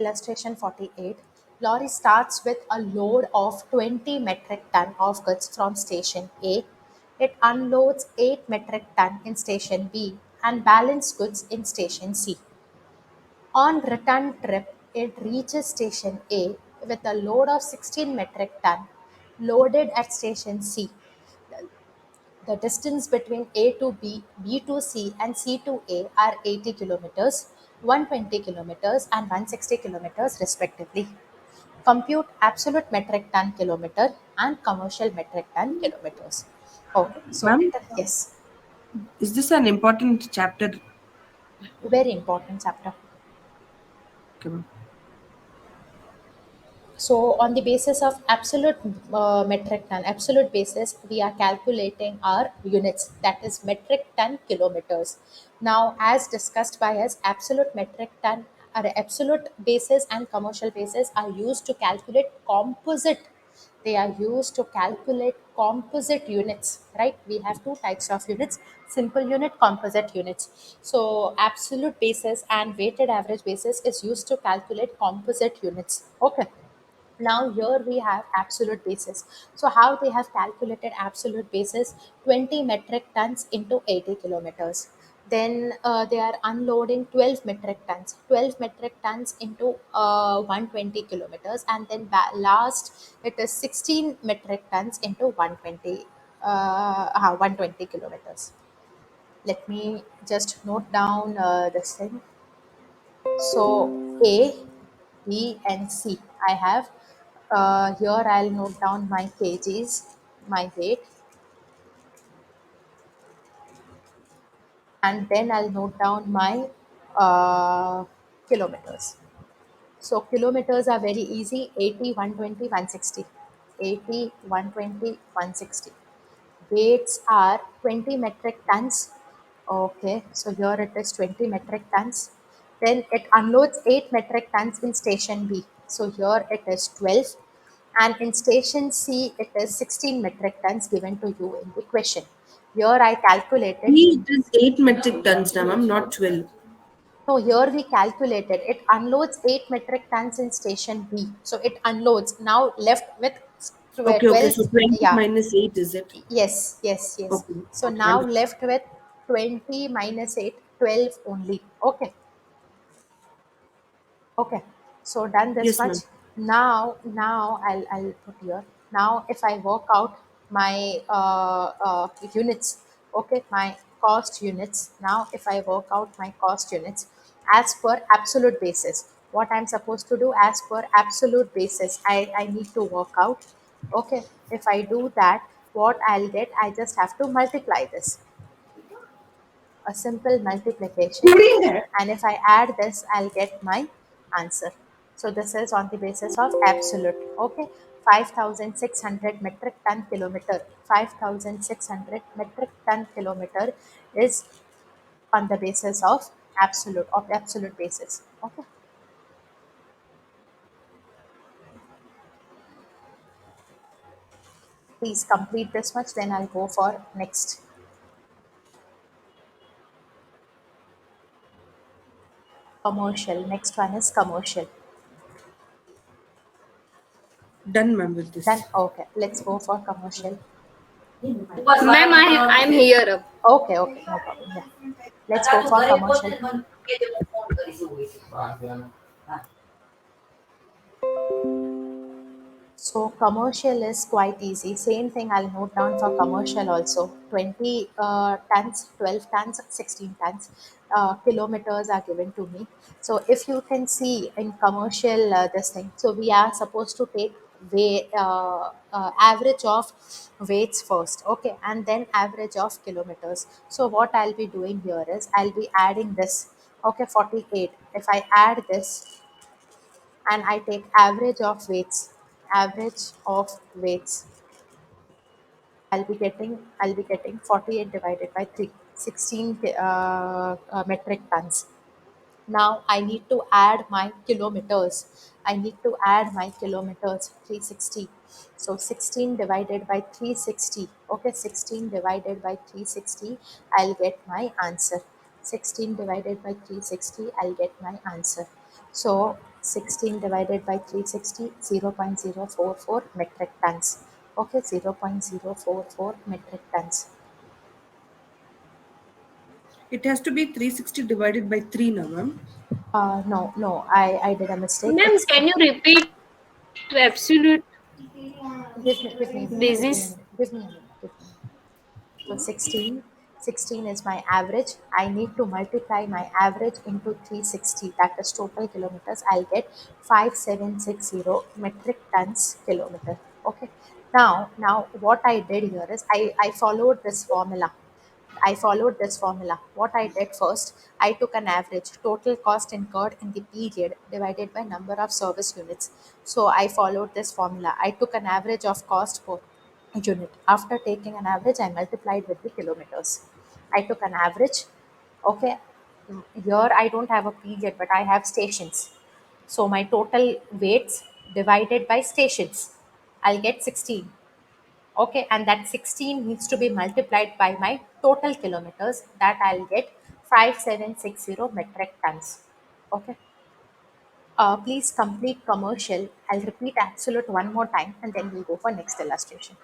Illustration 48. Lorry starts with a load of 20 metric ton of goods from station A. It unloads 8 metric ton in station B and balance goods in station C. On return trip, it reaches station A with a load of 16 metric ton loaded at station C. The distance between A to B, B to C, and C to A are 80 kilometers, 120 kilometers, and 160 kilometers respectively. Compute absolute metric ton kilometer and commercial metric ton kilometers. Okay, so Ma'am, yes, is this an important chapter? very important chapter. Okay, ma'am. So on the basis of absolute metric ton, absolute basis, we are calculating our units, that is metric ton kilometers. Now, as discussed by us, absolute metric ton or absolute basis and commercial basis are used to calculate composite. They are used to calculate composite units, right? We have two types of units: simple unit, composite units. So absolute basis and weighted average basis is used to calculate composite units. Okay, now here we have absolute basis. So how they have calculated absolute basis: 20 metric tons into 80 kilometers. Then they are unloading 12 metric tons, 12 metric tons into 120 kilometers, and then last it is 16 metric tons into 120 kilometers. Let me just note down this thing. So A, B, and C. I have here. I'll note down my kgs, my weight, and then I'll note down my kilometers. So kilometers are very easy: 80, 120, 160. 80, 120, 160. Weights are 20 metric tons. Okay, so here it is 20 metric tons. Then it unloads 8 metric tons in station B. So here it is 12. And in station C, it is 16 metric tons given to you in the question. Here I calculated. It is 8 metric tons, now, ma'am, not 12. No, here we calculated it unloads 8 metric tons in station B. So it unloads. Now left with Okay, okay. 12. So 20 Yeah, minus 8 is it? yes, yes, yes. Okay, So okay. now Understood. left with 20 minus 8, 12 only. Okay, okay. So done this Yes, much. ma'am. Now I'll put here. Now if I work out my units, okay, my cost units. Now if I work out my cost units as per absolute basis, what I'm supposed to do as per absolute basis, I need to work out. Okay, if I do that, what I'll get, I just have to multiply this, a simple multiplication, and if I add this, I'll get my answer. So this is on the basis of absolute. Okay, 5,600 metric ton kilometer. 5,600 metric ton kilometer is on the basis of absolute basis. Okay, please complete this much. Then I'll go for next. Commercial. Next one is commercial. Done, ma'am, with Then this. okay, let's go for commercial. Ma'am, I'm here. Okay, okay, no problem. Yeah, let's go for commercial. So commercial is quite easy. Same thing I'll note down for commercial also. 20 tons, 12 tons, 16 tons. Kilometers are given to me. So if you can see in commercial this thing, so we are supposed to take average of weights first, okay, and then average of kilometers. So what I'll be doing here is I'll be adding this. Okay, 48. If I add this and I take average of weights, I'll be getting 48 divided by 3, 16 metric tons. Now I need to add my kilometers. I need to add my kilometers, 360. So 16 divided by 360. Okay, 16 divided by 360, I'll get my answer. 16 divided by 360, I'll get my answer. So 16 divided by 360, 0.044 metric tons. Okay, 0.044 metric tons. It has to be 360 divided by 3 now, ma'am. No, I did a mistake. Ma'am, It's can you repeat the absolute give me a basis? minute, give me a minute, give me a minute. So 16, 16 is my average. I need to multiply my average into 360, that is total kilometers. I'll get 5760 metric tons kilometer. Okay. Now what I did here is I followed this formula. What I did first, I took an average total cost incurred in the period divided by number of service units. So I followed this formula. I took an average of cost per unit. After taking an average, I multiplied with the kilometers. I took an average. Okay, here I don't have a period, but I have stations. So my total weights divided by stations, I'll get 16. Okay, and that 16 needs to be multiplied by my total kilometers, that I'll get 5760 metric tons. Okay, please complete commercial. I'll repeat absolute one more time and then we'll go for next illustration.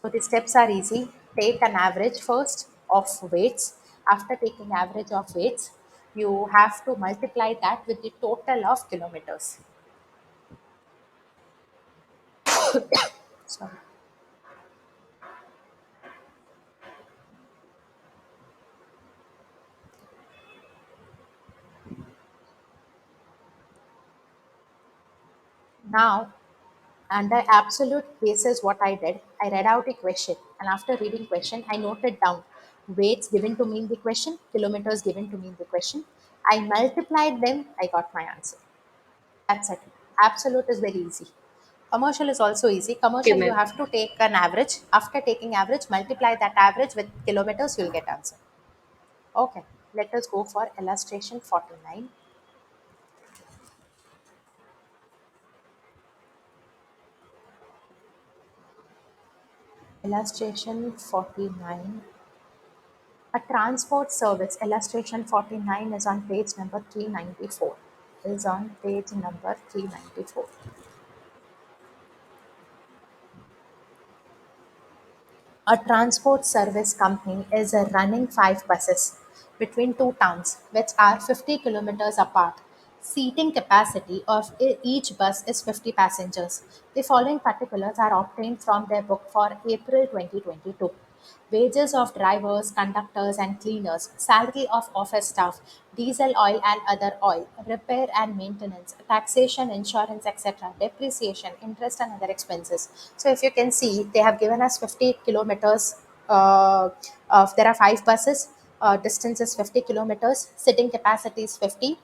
So the steps are easy. Take an average first of weights. After taking average of weights, you have to multiply that with the total of kilometers. Sorry. Now, under absolute basis, what I did, I read out a question, and after reading question, I noted down weights given to me in the question, kilometers given to me in the question. I multiplied them, I got my answer. That's it. Absolute is very easy. Commercial is also easy. Okay, Commercial, you ma'am. have to take an average. After taking average, multiply that average with kilometers, you'll get answer. Okay, let us go for illustration 49. Illustration 49. A transport service, illustration 49 is on page number 394. Is on page number 394. A transport service company is running 5 buses between two towns, which are 50 kilometers apart. Seating capacity of each bus is 50 passengers. The following particulars are obtained from their book for April 2022. Wages of drivers, conductors, and cleaners, salary of office staff, diesel oil and other oil, repair and maintenance, taxation, insurance, etc., depreciation, interest, and other expenses. So, if you can see, they have given us 50 kilometers. There are 5 buses. Distance is 50 kilometers. Sitting capacity is 50.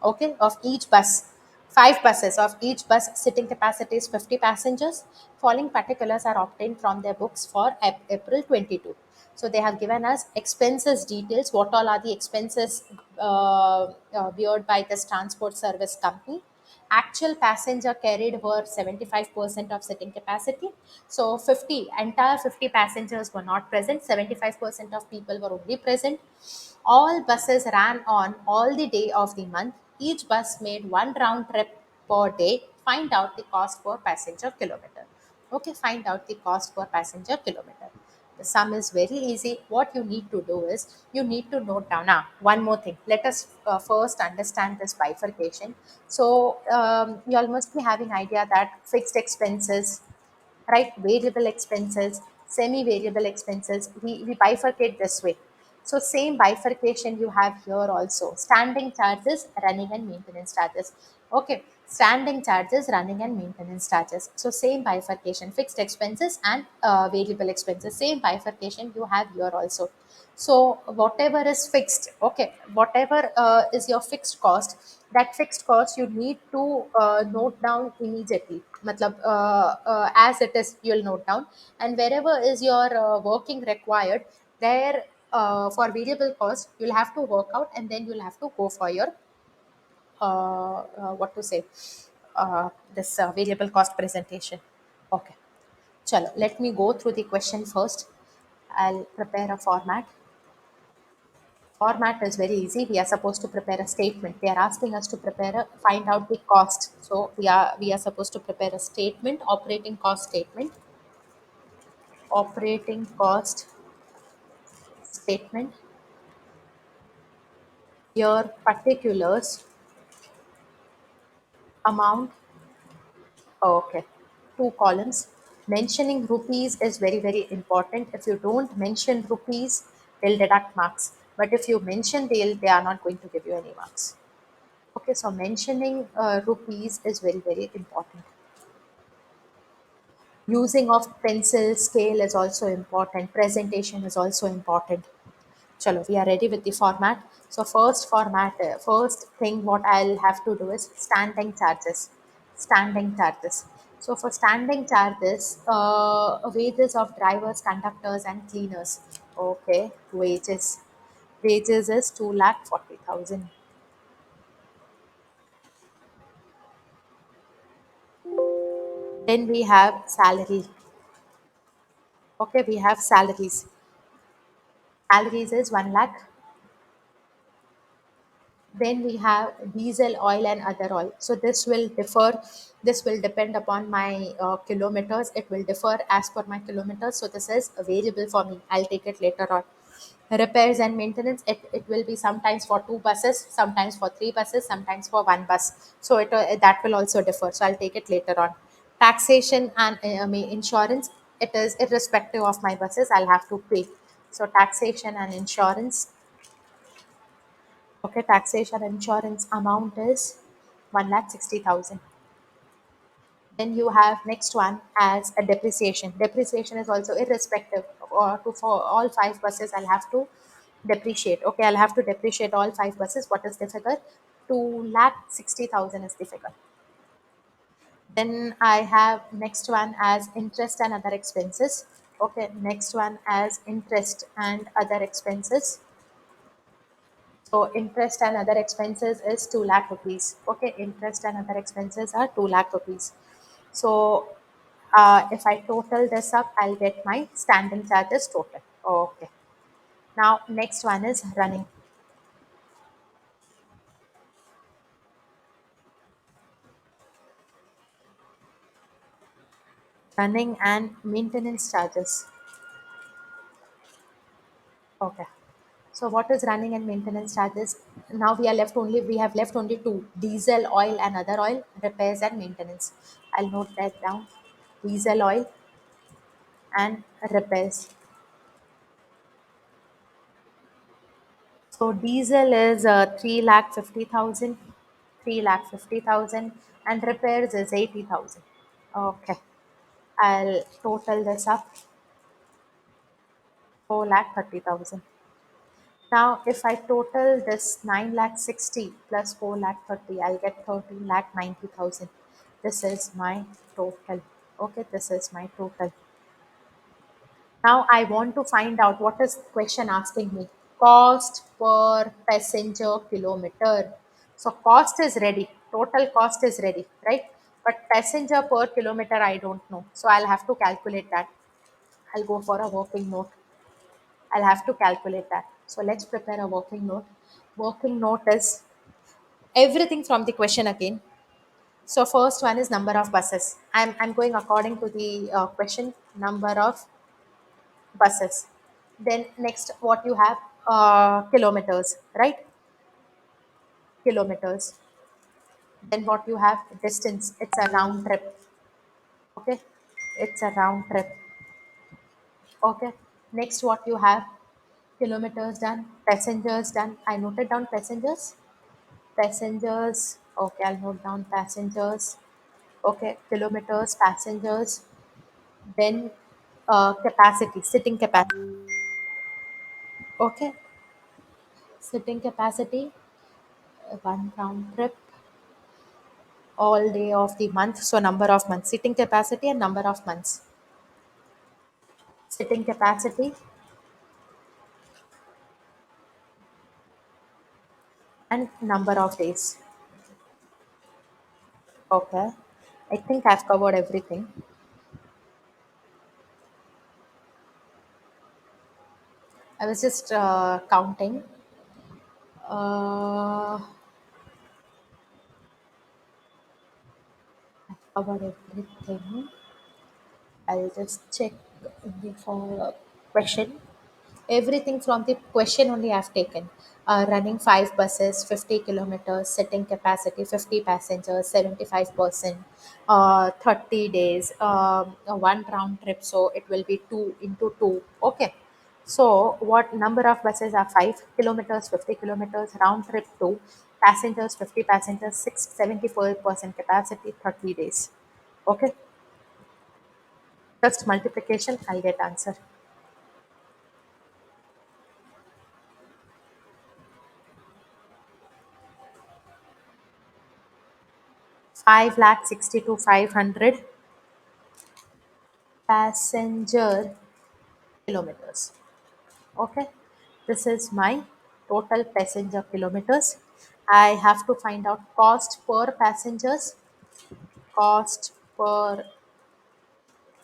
Okay, of each bus. 5 buses of each bus, sitting capacity is 50 passengers. Following particulars are obtained from their books for April 22. So they have given us expenses details. What all are the expenses beared by this transport service company? Actual passenger carried were 75% of sitting capacity. So 50, entire 50 passengers were not present. 75% of people were only present. All buses ran on all the day of the month. Each bus made one round trip per day. Find out the cost per passenger kilometer. Okay, find out the cost per passenger kilometer. The sum is very easy. What you need to do is you need to note down. One more thing. Let us first understand this bifurcation. So you all must be having idea that fixed expenses, right? Variable expenses, semi-variable expenses, we bifurcate this way. So same bifurcation you have here also. Standing charges, running and maintenance charges. Okay, standing charges, running and maintenance charges. So same bifurcation, fixed expenses and variable expenses. Same bifurcation you have here also. So whatever is fixed, okay, whatever is your fixed cost, that fixed cost you need to note down immediately. Matlab, as it is, you'll note down, and wherever is your working required, there for variable cost you'll have to work out, and then you'll have to go for your what to say, this variable cost presentation. Okay, chalo, let me go through the question first. I'll prepare a format. Format is very easy. We are supposed to prepare a statement. They are asking us to find out the cost. So we are supposed to prepare a statement, operating cost statement, operating cost statement. Your particulars, amount. Oh, okay, two columns. Mentioning rupees is very very important. If you don't mention rupees, they'll deduct marks. But if you mention, they are not going to give you any marks. Okay, so mentioning rupees is very very important. Using of pencil scale is also important. Presentation is also important. Chalo, we are ready with the format. So first thing what I'll have to do is standing charges. Standing charges. So for standing charges, wages of drivers, conductors and cleaners. Okay, wages. Wages is 2,40,000. Then we have salary. Okay, we have salaries. Salaries is 1 lakh. Then we have diesel oil and other oil. So this will depend upon my kilometers. It will differ as per my kilometers. So this is available for me. I'll take it later on. Repairs and maintenance, it will be sometimes for two buses, sometimes for three buses, sometimes for one bus. So that will also differ. So I'll take it later on. Taxation and insurance, it is irrespective of my buses, I'll have to pay. So taxation and insurance. Okay, taxation insurance amount is 1,60,000. Then you have next one as a depreciation. Depreciation is also irrespective. For all five buses, I'll have to depreciate. Okay, I'll have to depreciate all five buses. What is the figure? 2,60,000 is the figure. Then I have next one as interest and other expenses. Okay, next one as interest and other expenses. So interest and other expenses is 2 lakh rupees. Okay, interest and other expenses are 2 lakh rupees. So if I total this up, I'll get my standing charges total. Okay. Now next one is running. Running and maintenance charges. Okay. So what is running and maintenance charges? Now we have left only two: diesel oil and other oil, repairs and maintenance. I'll note that down. Diesel oil and repairs. So diesel is 3,50,000, 3,50,000, and repairs is 80,000. Okay, I'll total this up, 4,30,000. Now, if I total this 9,60,000 plus 4,30,000, I'll get 13,90,000. This is my total. Okay, this is my total. Now I want to find out what is question asking me. Cost per passenger kilometer. So cost is ready. Total cost is ready, right? But passenger per kilometer, I don't know. So I'll have to calculate that. I'll go for a working note. I'll have to calculate that. So let's prepare a working note. Working note is everything from the question again. So first one is number of buses. I'm going according to the question, number of buses. Then next, what you have, kilometers, right? Kilometers. Then what you have, distance. It's a round trip. Okay, it's a round trip. Okay. Next, what you have, kilometers done, passengers done. I noted down passengers. Passengers. Okay, I'll note down passengers. Okay, kilometers, passengers. Then capacity, sitting capacity. Okay, sitting capacity. One round trip all day of the month. So number of months, sitting capacity and number of months. Sitting capacity and number of days. Okay. I think I've covered everything. I was just counting. Uh, about everything. I'll just check for question. Everything from the question only I've taken. Running 5 buses, 50 kilometers, sitting capacity 50 passengers, 75%, 30 days, one round trip. So it will be 2 into 2. Okay. So what number of buses are 5 kilometers, 50 kilometers, round trip 2, passengers 50 passengers, 674% capacity, 30 days. Okay. Just multiplication, I'll get answer. 5,62,500 passenger kilometers. Okay, this is my total passenger kilometers. I have to find out cost per passengers, cost per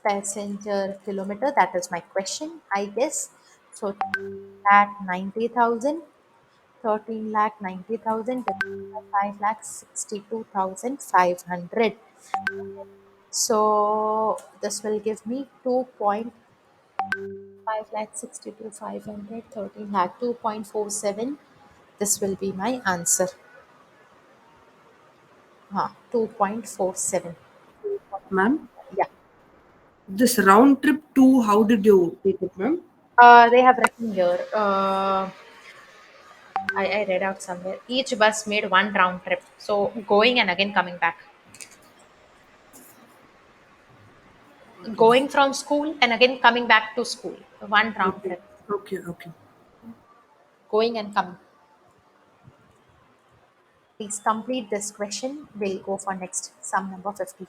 passenger kilometer. That is my question, I guess. So at 90,000, 13 lakh 90,000 divided by 5 lakh 62,500. So this will give me 2.5 lakh 62,500, 13 lakh 2.47. This will be my answer. 2.47. Ma'am, Yeah. this round trip to how did you take it, ma'am? They have written here. I read out somewhere. Each bus made one round trip. So going and again coming back. Okay. Going from school and again coming back to school. One round Okay. trip. Okay. Okay. Going and coming. Please complete this question. We'll go for next sum number 50.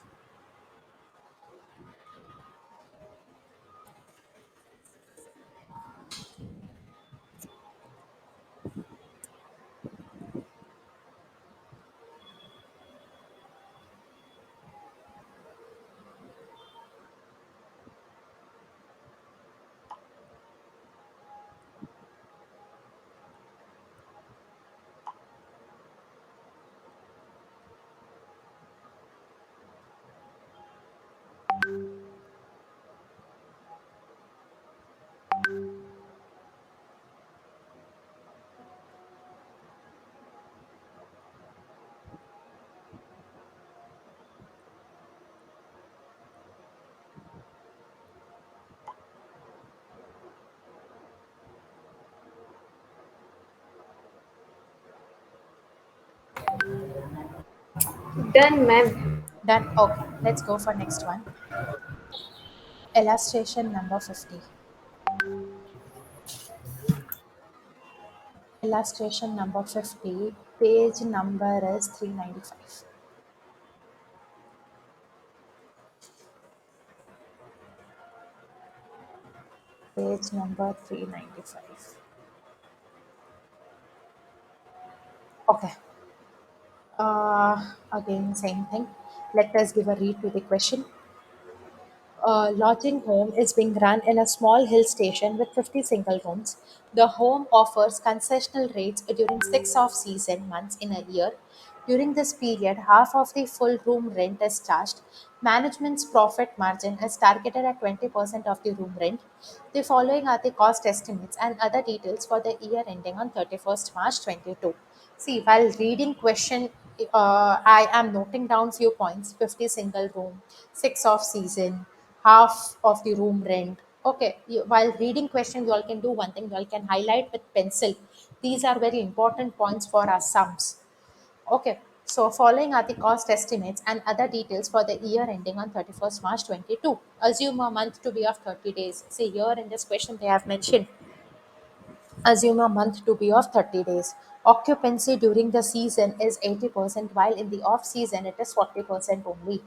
Done, ma'am. Done. Okay. Let's go for next one. Illustration number 50. Illustration number 50. Page number is 395. Page number 395. Okay. Again, same thing. Let us give a read to the question. A lodging home is being run in a small hill station with 50 single rooms. The home offers concessional rates during 6 off-season months in a year. During this period, half of the full room rent is charged. Management's profit margin is targeted at 20% of the room rent. The following are the cost estimates and other details for the year ending on 31st March 22. See, while reading question, I am noting down few points: 50 single room, 6 off-season, half of the room rent. Okay, while reading question, you all can do one thing: you all can highlight with pencil. These are very important points for our sums. Okay, so following are the cost estimates and other details for the year ending on 31st March 22. Assume a month to be of 30 days. See, here in this question, they have mentioned assume a month to be of 30 days. Occupancy during the season is 80%, while in the off season it is 40% only.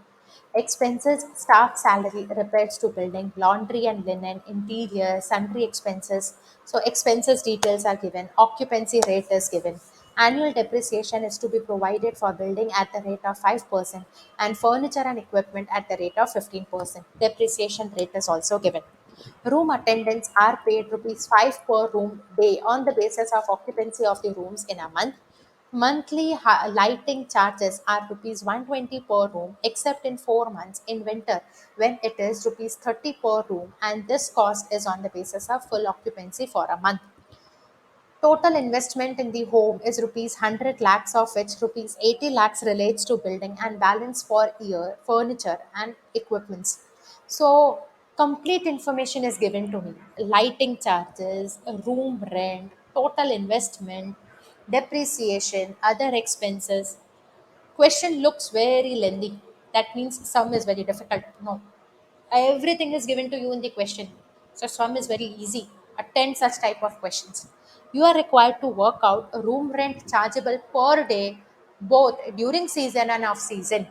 Expenses: staff salary, repairs to building, laundry and linen, interior, sundry expenses. So, expenses details are given, occupancy rate is given. Annual depreciation is to be provided for building at the rate of 5%, and furniture and equipment at the rate of 15%. Depreciation rate is also given. Room attendants are paid rupees 5 per room day on the basis of occupancy of the rooms in a month. Monthly lighting charges are rupees 120 per room except in 4 months in winter when it is rupees 30 per room, and this cost is on the basis of full occupancy for a month. Total investment in the home is rupees 100 lakhs, of which rupees 80 lakhs relates to building and balance for year, furniture and equipments. So complete information is given to me. Lighting charges, room rent, total investment, depreciation, other expenses. Question looks very lengthy. That means sum is very difficult. No, everything is given to you in the question, so sum is very easy. Attend such type of questions. You are required to work out a room rent chargeable per day both during season and off season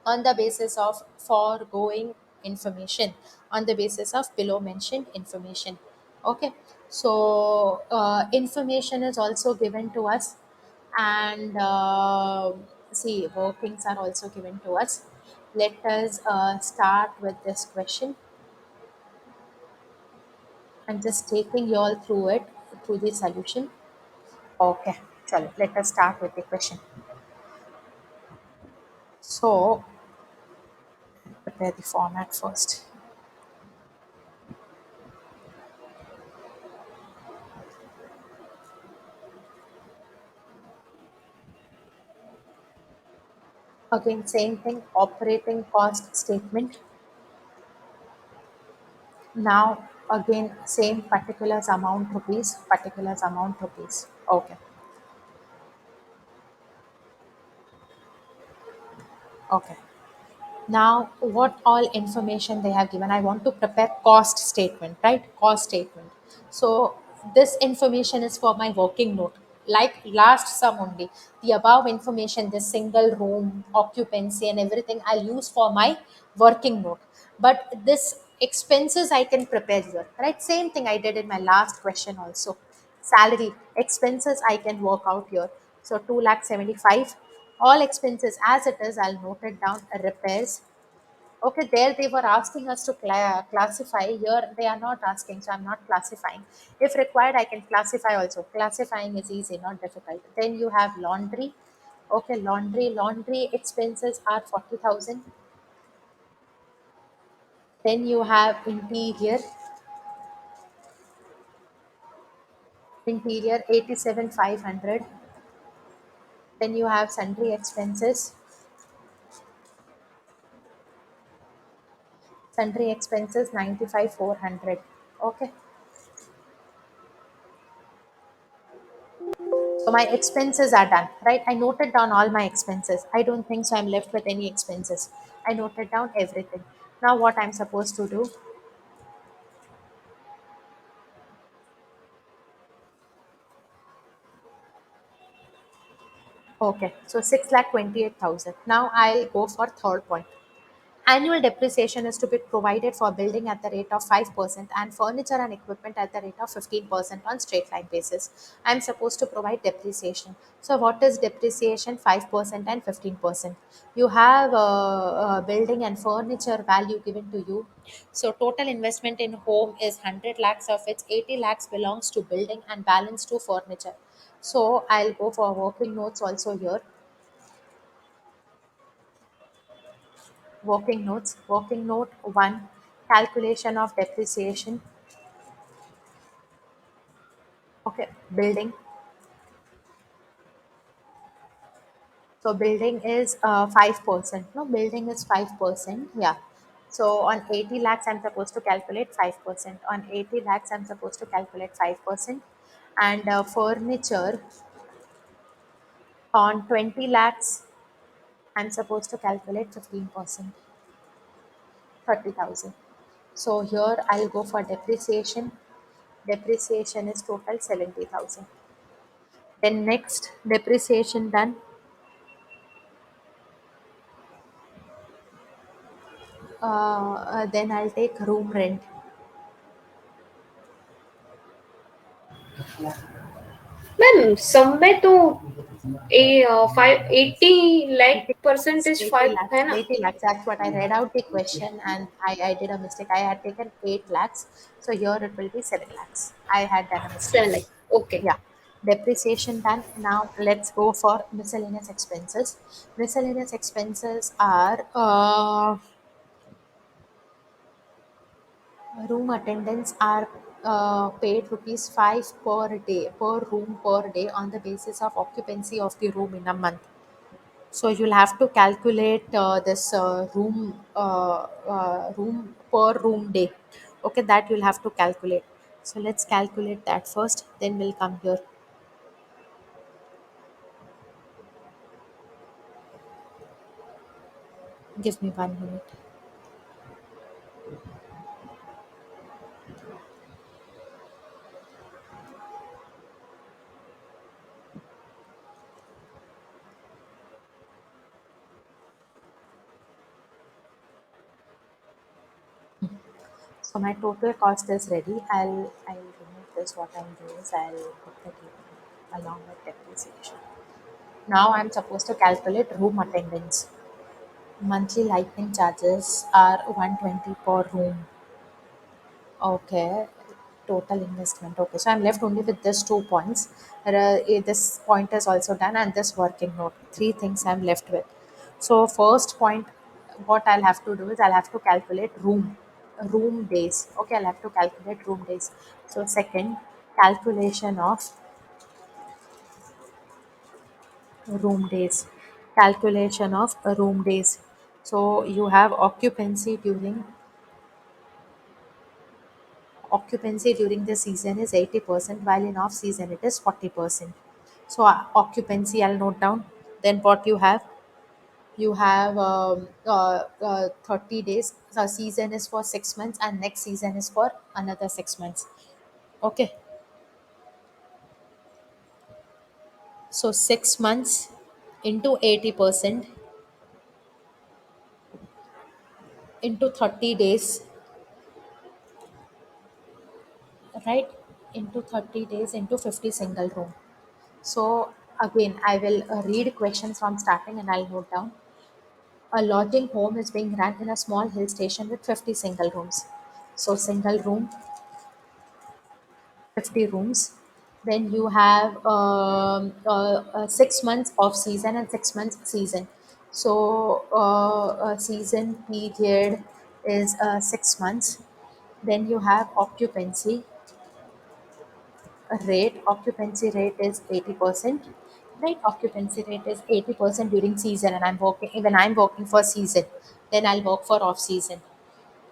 on the basis of foregoing information, on the basis of below mentioned information. Okay, so information is also given to us, and see, workings are also given to us. Let us start with this question. I'm just taking you all through it, through the solution. Okay, chalo, let us start with the question. So prepare the format first. Again, same thing, operating cost statement. Now, again, same particulars amount rupees. Okay, okay. Now, what all information they have given? I want to prepare cost statement, right? Cost statement. So, this information is for my working note. Like last sum only, the above information, the single room, occupancy, and everything, I'll use for my working note. But this expenses I can prepare here, right? Same thing I did in my last question also. Salary expenses I can work out here. So 2 lakh 75, all expenses as it is, I'll note it down. Repairs. Okay, there they were asking us to classify. Here they are not asking, so I'm not classifying. If required, I can classify also. Classifying is easy, not difficult. Then you have laundry. Okay, laundry expenses are 40,000. Then you have interior 87,500. Then you have sundry expenses 95,400. Okay, so my expenses are done, right? I noted down all my expenses. I don't think so I'm left with any expenses. I noted down everything. Now what I'm supposed to do? Okay, so 6,28,000. Now I'll go for third point. Annual depreciation is to be provided for building at the rate of 5% and furniture and equipment at the rate of 15% on straight line basis. I am supposed to provide depreciation. So, what is depreciation? 5% and 15%. You have building and furniture value given to you. So, total investment in home is 100 lakhs, of which 80 lakhs belongs to building and balance to furniture. So, I'll go for working notes also here. Working note 1, calculation of depreciation. Okay, building. So building is 5%. No, building is 5%. Yeah. So on 80 lakhs, I'm supposed to calculate 5%. On 80 lakhs, I'm supposed to calculate 5%. And furniture on 20 lakhs, I'm supposed to calculate 15%, 30,000. So here I'll go for depreciation. Depreciation is total 70,000. Then next, depreciation done. Then I'll take room rent. Ma'am सब में तो A 580 lakh 80 lakhs, percentage 80 5 lakhs, है ना. 80 lakhs. That's what I read out the question and I did a mistake. I had taken 8 lakhs. So here it will be 7 lakhs. I had done a mistake. 7 lakh. Okay. Yeah. Depreciation done. Now let's go for miscellaneous expenses. Miscellaneous expenses are room attendants are paid rupees 5 per day, per room per day on the basis of occupancy of the room in a month. So you'll have to calculate this room per room day. Okay, that you'll have to calculate. So let's calculate that first. Then we'll come here. Give me 1 minute. So my total cost is ready. I'll remove this. What I'll do is I'll put the table along with depreciation. Now I'm supposed to calculate room attendance. Monthly lighting charges are 120 per room. Okay. Total investment. Okay. So I'm left only with this 2 points. This point is also done and this working note. Three things I'm left with. So first point, what I'll have to do is I'll have to calculate room days. Okay, I'll have to calculate room days. So second, calculation of room days. Calculation of room days. So you have occupancy during the season is 80%, while in off season it is 40%. So occupancy I'll note down. Then what you have 30 days. So season is for 6 months and next season is for another 6 months. Okay, so 6 months into 80% into 30 days, right? Into 30 days into 50 single room. So again, I will read questions from starting and I'll note down. A lodging home is being run in a small hill station with 50 single rooms. So single room, 50 rooms. Then you have 6 months off season and 6 months season. So a season period is 6 months. Then you have occupancy rate is 80%. Right, occupancy rate is 80% during season, and I'm working when I'm working for season, then I'll work for off season.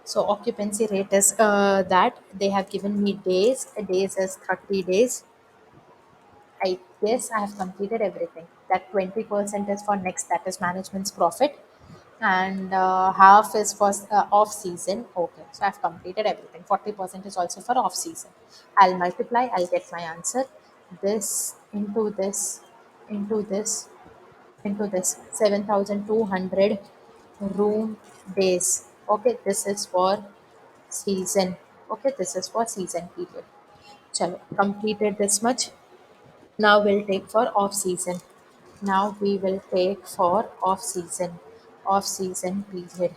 So occupancy rate is that they have given me days. Days is 30 days. I guess I have completed everything. That 20% is for next, that is management's profit, and half is for off season. Okay, so I've completed everything. 40% is also for off season. I'll multiply, I'll get my answer. This into this into this into this 7,200 room days. Okay, this is for season. Okay, this is for season period. Chalo, completed this much. Now we'll take for off season. Now we will take for off season. Off season period.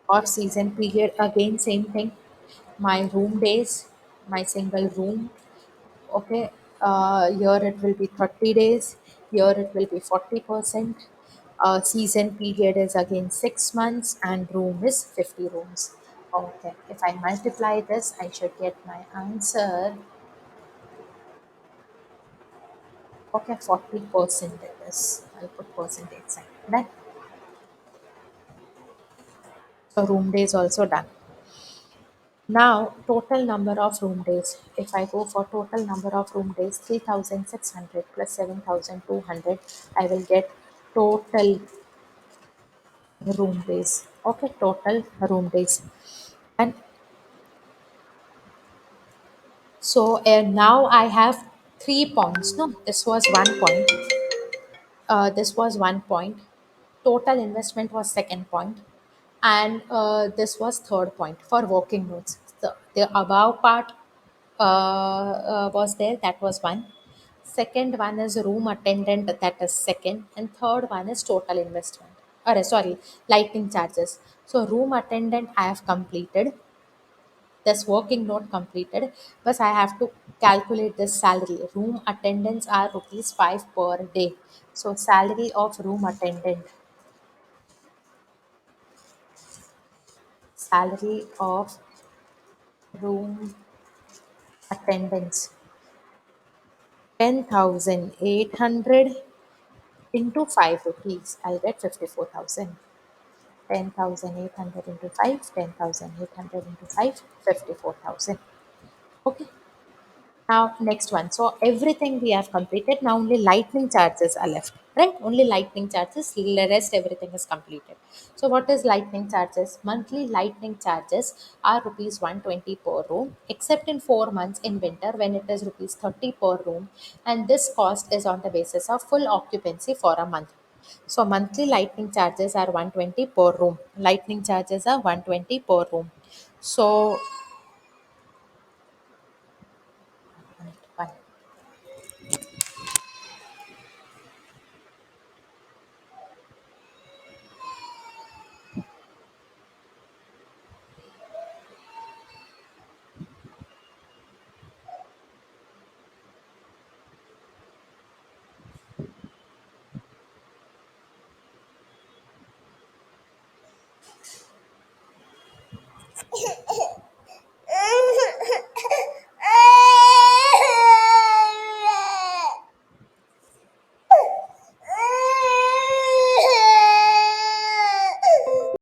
Off season period, again same thing. My room days, my single room. Okay. Here it will be 30 days. Here it will be 40%. Season period is again 6 months and room is 50 rooms. Okay. If I multiply this, I should get my answer. Okay, 40% it is. I'll put percentage sign. Then, so room days also done. Now, total number of room days. If I go for total number of room days, 3,600 plus 7,200, I will get total room days. Okay, total room days. And so now I have 3 points. No, this was 1 point. This was 1 point. Total investment was second point, and this was third point for working notes. The above part was there. That was one. Second one is room attendant, that is second, and third one is total investment. Or sorry, lighting charges. So room attendant I have completed. This working note completed, but I have to calculate this salary. Room attendants are rupees 5 per day. So salary of room attendant, salary of room attendants, 10,800 into 5 rupees. I'll get 54,000. 10,800 into 5, 10,800 into 5, 54,000. Okay. Now, next one. So, everything we have completed. Now, only lightning charges are left, right? Only lightning charges. The rest, everything is completed. So, what is lightning charges? Monthly lightning charges are rupees 120 per room, except in 4 months in winter when it is rupees 30 per room. And this cost is on the basis of full occupancy for a month. So, monthly lightning charges are 120 per room. Lightning charges are 120 per room. So,